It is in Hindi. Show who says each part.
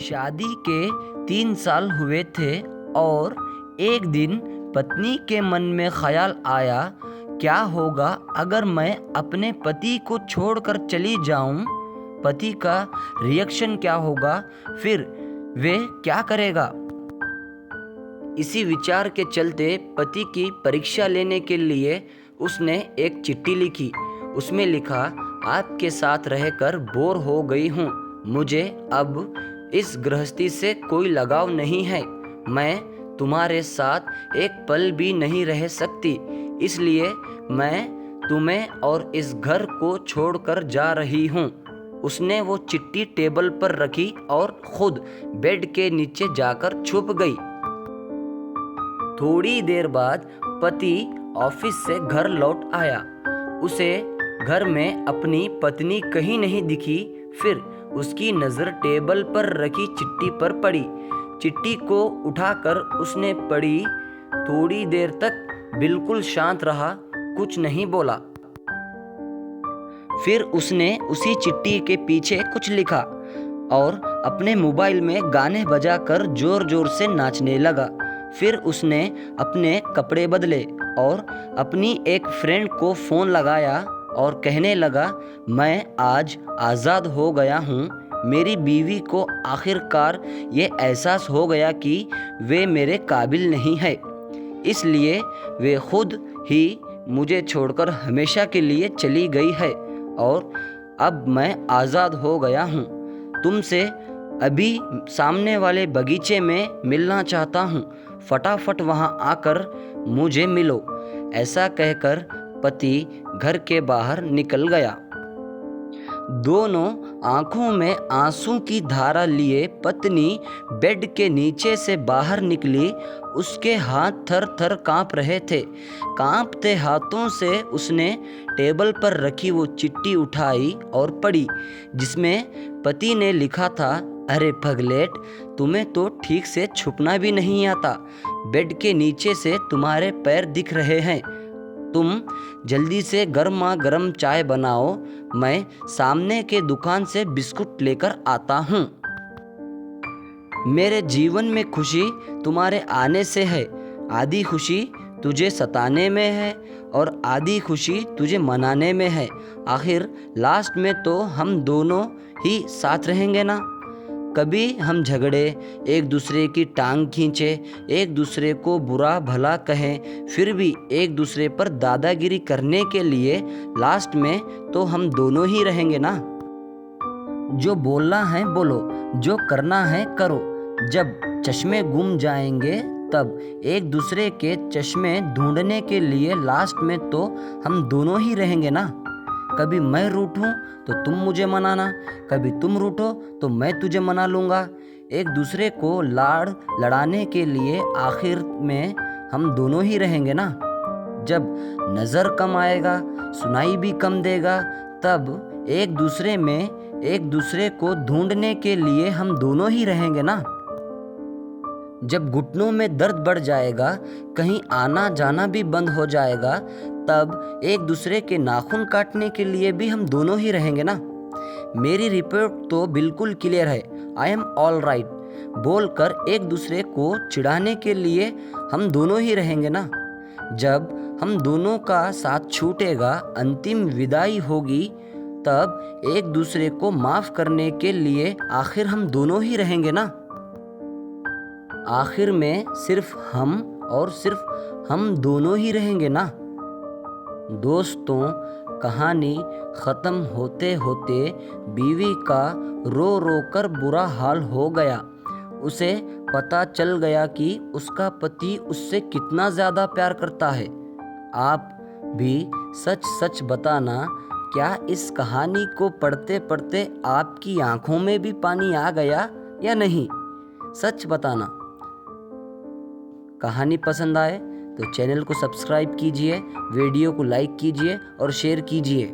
Speaker 1: शादी के 3 साल हुए थे और एक दिन पत्नी के मन में ख्याल आया, क्या होगा अगर मैं अपने पति को छोड़कर चली जाऊं? पति का रिएक्शन क्या होगा? फिर वे क्या करेगा? इसी विचार के चलते पति की परीक्षा लेने के लिए उसने एक चिट्ठी लिखी। उसमें लिखा, आपके साथ रहकर बोर हो गई हूँ। मुझे अब इस गृहस्थी से कोई लगाव नहीं है। मैं तुम्हारे साथ एक पल भी नहीं रह सकती, इसलिए मैं तुम्हें और इस घर को छोड़कर जा रही हूँ। उसने वो चिट्ठी टेबल पर रखी और खुद बेड के नीचे जाकर छुप गई। थोड़ी देर बाद पति ऑफिस से घर लौट आया। उसे घर में अपनी पत्नी कहीं नहीं दिखी। फिर उसकी नज़र टेबल पर रखी चिट्ठी पर पड़ी। चिट्ठी को उठाकर उसने पढ़ी। थोड़ी देर तक बिल्कुल शांत रहा, कुछ नहीं बोला। फिर उसने उसी चिट्ठी के पीछे कुछ लिखा और अपने मोबाइल में गाने बजाकर जोर जोर से नाचने लगा। फिर उसने अपने कपड़े बदले और अपनी एक फ्रेंड को फ़ोन लगाया और कहने लगा, मैं आज आज़ाद हो गया हूँ। मेरी बीवी को आखिरकार ये एहसास हो गया कि वे मेरे काबिल नहीं है, इसलिए वे खुद ही मुझे छोड़कर हमेशा के लिए चली गई है और अब मैं आज़ाद हो गया हूँ। तुमसे अभी सामने वाले बगीचे में मिलना चाहता हूँ, फटाफट वहाँ आकर मुझे मिलो। ऐसा कहकर पति घर के बाहर निकल गया। दोनों आंखों में आंसू की धारा लिए पत्नी बेड के नीचे से बाहर निकली। उसके हाथ थर थर कांप रहे थे। कांपते हाथों से उसने टेबल पर रखी वो चिट्ठी उठाई और पढ़ी, जिसमें पति ने लिखा था, अरे पगलेट, तुम्हें तो ठीक से छुपना भी नहीं आता। बेड के नीचे से तुम्हारे पैर दिख रहे हैं। तुम जल्दी से गर्मा गर्म चाय बनाओ, मैं सामने के दुकान से बिस्कुट लेकर आता हूँ। मेरे जीवन में खुशी तुम्हारे आने से है। आधी खुशी तुझे सताने में है और आधी खुशी तुझे मनाने में है। आखिर लास्ट में तो हम दोनों ही साथ रहेंगे ना। कभी हम झगड़े, एक दूसरे की टांग खींचे, एक दूसरे को बुरा भला कहें, फिर भी एक दूसरे पर दादागिरी करने के लिए लास्ट में तो हम दोनों ही रहेंगे ना। जो बोलना है बोलो, जो करना है करो। जब चश्मे गुम जाएंगे तब एक दूसरे के चश्मे ढूंढने के लिए लास्ट में तो हम दोनों ही रहेंगे ना। कभी मैं रूठूं तो तुम मुझे मनाना, कभी तुम रूठो तो मैं तुझे मना लूँगा। एक दूसरे को लड़ाने के लिए आखिर में हम दोनों ही रहेंगे ना। जब नज़र कम आएगा, सुनाई भी कम देगा, तब एक दूसरे में एक दूसरे को ढूंढने के लिए हम दोनों ही रहेंगे ना। जब घुटनों में दर्द बढ़ जाएगा, कहीं आना जाना भी बंद हो जाएगा, तब एक दूसरे के नाखून काटने के लिए भी हम दोनों ही रहेंगे ना। मेरी रिपोर्ट तो बिल्कुल क्लियर है, आई एम ऑल राइट बोलकर एक दूसरे को चिढ़ाने के लिए हम दोनों ही रहेंगे ना। जब हम दोनों का साथ छूटेगा, अंतिम विदाई होगी, तब एक दूसरे को माफ़ करने के लिए आखिर हम दोनों ही रहेंगे ना। आखिर में सिर्फ हम और सिर्फ हम दोनों ही रहेंगे ना। दोस्तों, कहानी ख़त्म होते होते बीवी का रो रो कर बुरा हाल हो गया। उसे पता चल गया कि उसका पति उससे कितना ज़्यादा प्यार करता है। आप भी सच सच बताना, क्या इस कहानी को पढ़ते पढ़ते आपकी आंखों में भी पानी आ गया या नहीं? सच बताना। कहानी पसंद आए तो चैनल को सब्सक्राइब कीजिए, वीडियो को लाइक कीजिए और शेयर कीजिए।